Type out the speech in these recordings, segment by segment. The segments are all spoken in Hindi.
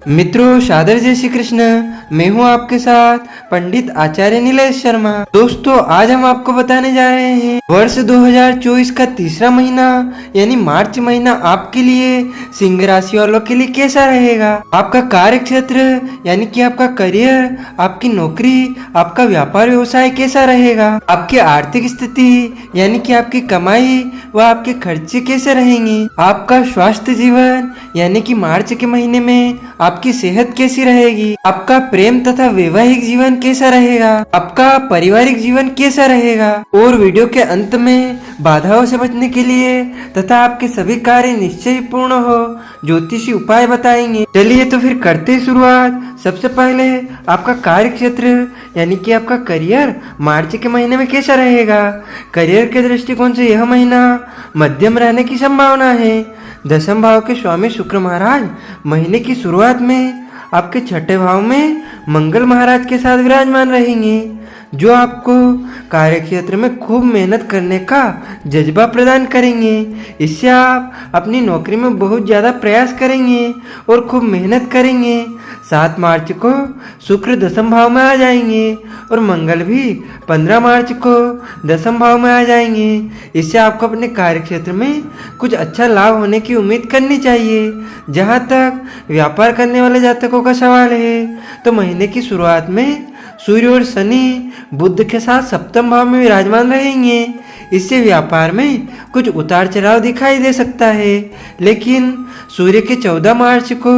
मित्रों, सादर जय श्री कृष्ण। मैं हूं आपके साथ पंडित आचार्य नीलेश शर्मा। दोस्तों, आज हम आपको बताने जा रहे हैं वर्ष 2024 का तीसरा महीना यानी मार्च महीना आपके लिए सिंह राशि वालों के लिए कैसा रहेगा। आपका कार्य क्षेत्र यानी कि आपका करियर, आपकी नौकरी, आपका व्यापार व्यवसाय कैसा रहेगा। आपकी आर्थिक स्थिति यानी कि आपकी कमाई व आपके खर्चे कैसे रहेंगे। आपका स्वास्थ्य जीवन यानी कि मार्च के महीने में आपकी सेहत कैसी रहेगी। आपका प्रेम तथा वैवाहिक जीवन कैसा रहेगा। आपका पारिवारिक जीवन कैसा रहेगा। और वीडियो के अंत में बाधाओं से बचने के लिए तथा आपके सभी कार्य निश्चय पूर्ण हो ज्योतिषी उपाय बताएंगे। चलिए तो फिर करते हैं शुरुआत। सबसे पहले आपका कार्य क्षेत्र यानी कि आपका करियर मार्च के महीने में कैसा रहेगा। करियर के दृष्टिकोण से यह महीना मध्यम रहने की संभावना है। दसम भाव के स्वामी शुक्र महाराज महीने की शुरुआत में आपके छठे भाव में मंगल महाराज के साथ विराजमान रहेंगे, जो आपको कार्य क्षेत्र में खूब मेहनत करने का जज्बा प्रदान करेंगे। इससे आप अपनी नौकरी में बहुत ज़्यादा प्रयास करेंगे और खूब मेहनत करेंगे। 7 मार्च को शुक्र दसम भाव में आ जाएंगे और मंगल भी 15 मार्च को दसम भाव में आ जाएंगे। इससे आपको अपने कार्य क्षेत्र में कुछ अच्छा लाभ होने की उम्मीद करनी चाहिए। जहाँ तक व्यापार करने वाले जातकों का सवाल है तो महीने की शुरुआत में सूर्य और शनि बुध के साथ सप्तम भाव में विराजमान रहेंगे। इससे व्यापार में कुछ उतार चढ़ाव दिखाई दे सकता है, लेकिन सूर्य के 14 मार्च को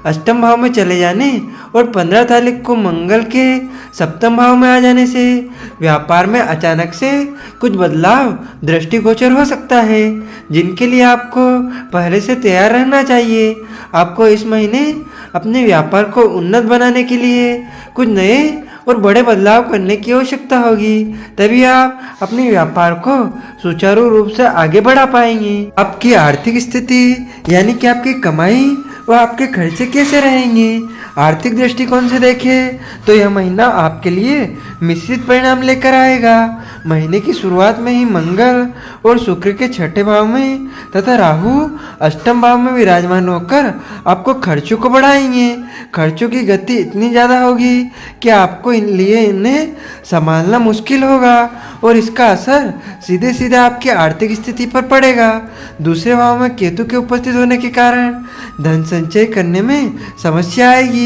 अष्टम भाव में चले जाने और 15 तारीख को मंगल के सप्तम भाव में आ जाने से व्यापार में अचानक से कुछ बदलाव दृष्टिगोचर हो सकता है, जिनके लिए आपको पहले से तैयार रहना चाहिए। आपको इस महीने अपने व्यापार को उन्नत बनाने के लिए कुछ नए और बड़े बदलाव करने की आवश्यकता होगी, तभी आप अपने व्यापार को सुचारू रूप से आगे बढ़ा पाएंगे। आपकी आर्थिक स्थिति यानी कि आपकी कमाई व आपके खर्चे कैसे रहेंगे। आर्थिक दृष्टिकोण से देखें तो यह महीना आपके लिए मिश्रित परिणाम लेकर आएगा। महीने की शुरुआत में ही मंगल और शुक्र के छठे भाव में तथा राहु अष्टम भाव में विराजमान होकर आपको खर्चों को बढ़ाएंगे। खर्चों की गति इतनी ज़्यादा होगी कि आपको इन्हें संभालना मुश्किल होगा और इसका असर सीधे सीधे आपकी आर्थिक स्थिति पर पड़ेगा। दूसरे भाव में केतु के उपस्थित होने के कारण धन संचय करने में समस्या आएगी।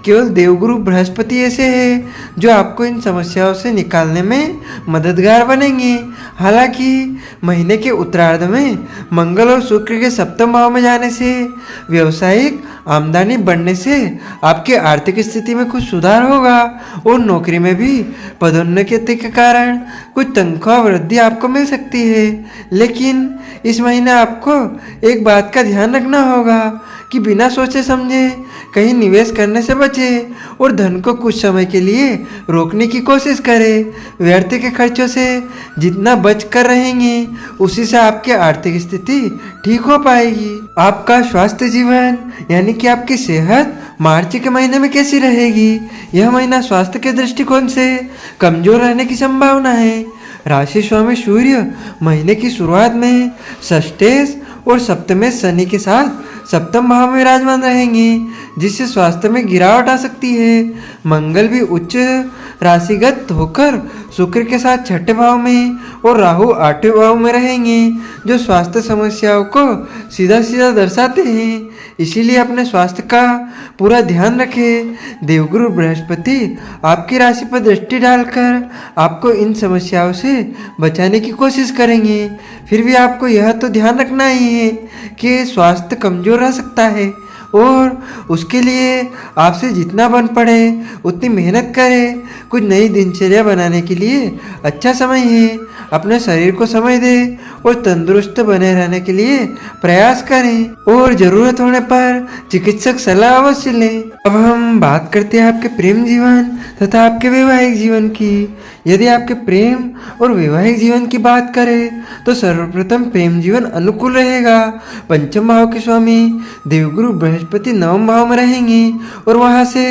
केवल देवगुरु बृहस्पति ऐसे हैं जो आपको इन समस्याओं से निकालने में मददगार बनेंगे। हालांकि महीने के उत्तरार्ध में मंगल और शुक्र के सप्तम भाव में जाने से व्यावसायिक आमदनी बढ़ने से आपकी आर्थिक स्थिति में कुछ सुधार होगा और नौकरी में भी पदोन्नति के कारण कुछ तनख्वाह वृद्धि आपको मिल सकती है। लेकिन इस महीने आपको एक बात का ध्यान रखना होगा कि बिना सोचे समझे कहीं निवेश करने से बचे और धन को कुछ समय के लिए रोकने की कोशिश करें। व्यर्थ के खर्चों से जितना बच कर रहेंगे उसी से आपकी आर्थिक स्थिति ठीक हो पाएगी। आपका स्वास्थ्य जीवन यानी कि आपकी सेहत मार्च के महीने में कैसी रहेगी। यह महीना स्वास्थ्य के दृष्टिकोण से कमजोर रहने की संभावना है। राशि स्वामी सूर्य महीने की शुरुआत में षष्ठेश और सप्तमेश शनि के साथ सप्तम भाव में विराजमान रहेंगे, जिससे स्वास्थ्य में गिरावट आ सकती है। मंगल भी उच्च राशिगत होकर शुक्र के साथ छठे भाव में और राहु आठवें भाव में रहेंगे, जो स्वास्थ्य समस्याओं को सीधा सीधा दर्शाते हैं। इसीलिए अपने स्वास्थ्य का पूरा ध्यान रखें। देवगुरु बृहस्पति आपकी राशि पर दृष्टि डालकर आपको इन समस्याओं से बचाने की कोशिश करेंगे। फिर भी आपको यह तो ध्यान रखना ही है कि स्वास्थ्य कमजोर रह सकता है और उसके लिए आपसे जितना बन पड़े उतनी मेहनत करें। कुछ नई दिनचर्या बनाने के लिए अच्छा समय है। अपने शरीर को समय दें और तंदुरुस्त बने रहने के लिए प्रयास करें और जरूरत होने पर चिकित्सक सलाह अवश्य लें। अब हम बात करते हैं आपके प्रेम जीवन तथा आपके वैवाहिक जीवन की। यदि आपके प्रेम और वैवाहिक जीवन की बात करें तो सर्वप्रथम प्रेम जीवन अनुकूल रहेगा। पंचम भाव के स्वामी देवगुरु बृहस्पति बृहस्पति नवम भाव में रहेंगे और वहां से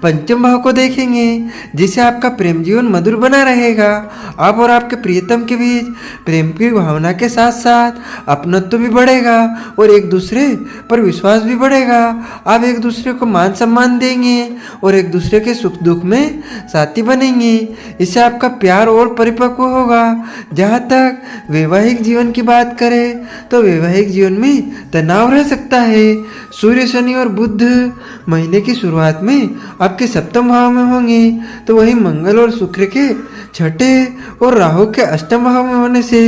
पंचम भाव को देखेंगे, जिससे आपका प्रेम जीवन मधुर बना रहेगा। आप और आपके प्रियतम के बीच प्रेम की भावना के साथ साथ अपनत्व भी बढ़ेगा और एक दूसरे पर विश्वास भी बढ़ेगा। आप एक दूसरे को मान सम्मान देंगे और एक दूसरे के सुख दुख में साथी बनेंगे। इससे आपका प्यार और परिपक्व होगा। जहाँ तक वैवाहिक जीवन की बात करें तो वैवाहिक जीवन में तनाव रह सकता है। सूर्य, शनि और बुध महीने की शुरुआत में आपके सप्तम भाव में होंगे, तो वही मंगल और शुक्र के छठे और राहु के अष्टम भाव में होने से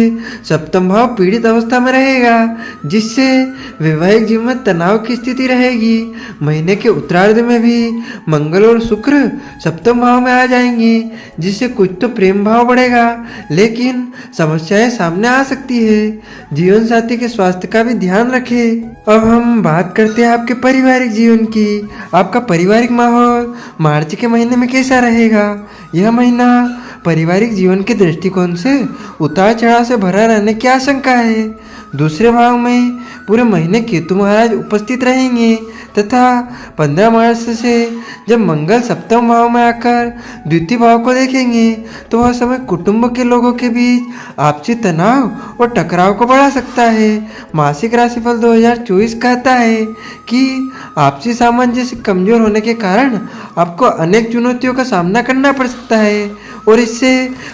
सप्तम भाव पीड़ित अवस्था में रहेगा, जिससे वैवाहिक जीवन में तनाव की स्थिति रहेगी। महीने के उत्तरार्ध में भी मंगल और शुक्र सप्तम भाव में आ जाएंगे, जिससे कुछ तो प्रेम भाव बढ़ेगा, लेकिन समस्याएं सामने आ सकती है। जीवन साथी के स्वास्थ्य का भी ध्यान रखें। अब हम बात करते हैं आपके पारिवारिक जीवन की। आपका पारिवारिक माहौल मार्च के महीने में कैसा रहेगा? यह महीना पारिवारिक जीवन के दृष्टिकोण से उतार चढ़ाव से भरा रहने की आशंका है। दूसरे भाव में पूरे महीने केतु महाराज उपस्थित रहेंगे तथा 15 मार्च से जब मंगल सप्तम भाव में आकर द्वितीय भाव को देखेंगे तो वह समय कुटुंब के लोगों के बीच आपसी तनाव और टकराव को बढ़ा सकता है। मासिक राशिफल 2024 कहता है कि आपसी सामंजस्य कमजोर होने के कारण आपको अनेक चुनौतियों का सामना करना पड़ सकता है और इससे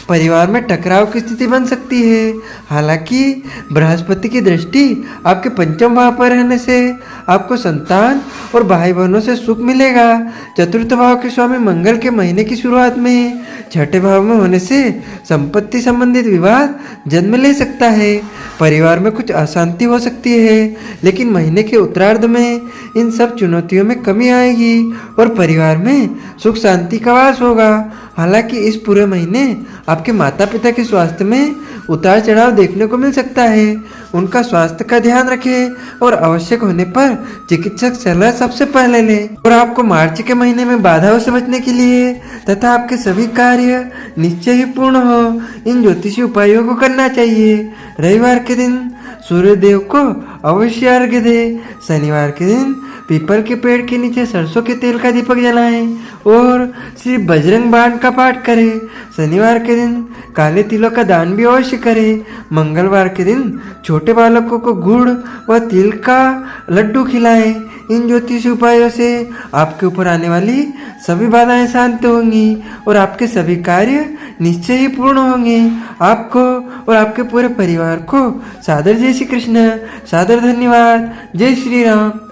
परिवार में टकराव की स्थिति बन सकती है। हालांकि बृहस्पति की दृष्टि आपके पंचम भाव पर रहने से आपको संतान और भाई बहनों से सुख मिलेगा। चतुर्थ भाव के स्वामी मंगल के महीने की शुरुआत में छठे भाव में होने से संपत्ति संबंधित विवाद जन्म ले सकता है। परिवार में कुछ अशांति हो सकती है, लेकिन महीने के उत्तरार्ध में इन सब चुनौतियों में कमी आएगी और परिवार में सुख शांति का वास होगा। हालांकि इस पूरे महीने आपके माता पिता के स्वास्थ्य में उतार चढ़ाव देखने को मिल सकता है। उनका स्वास्थ्य का ध्यान रखें और आवश्यक होने पर चिकित्सक सलाह सबसे पहले लें। और आपको मार्च के महीने में बाधाओं से बचने के लिए तथा आपके सभी कार्य निश्चय ही पूर्ण हो, इन ज्योतिषी उपायों को करना चाहिए। रविवार के दिन सूर्य देव को अवश्य अर्घ्य दे। शनिवार के दिन पीपल के पेड़ के नीचे सरसों के तेल का दीपक जलाएं और श्री बजरंग बाण का पाठ करें। शनिवार के दिन काले तिलों का दान भी अवश्य करें। मंगलवार के दिन छोटे बालकों को गुड़ व तिल का लड्डू खिलाएं। इन ज्योतिषी उपायों से आपके ऊपर आने वाली सभी बाधाएं शांत होंगी और आपके सभी कार्य निश्चय ही पूर्ण होंगे। आपको और आपके पूरे परिवार को सादर जय श्री कृष्ण, सादर धन्यवाद। जय श्री राम।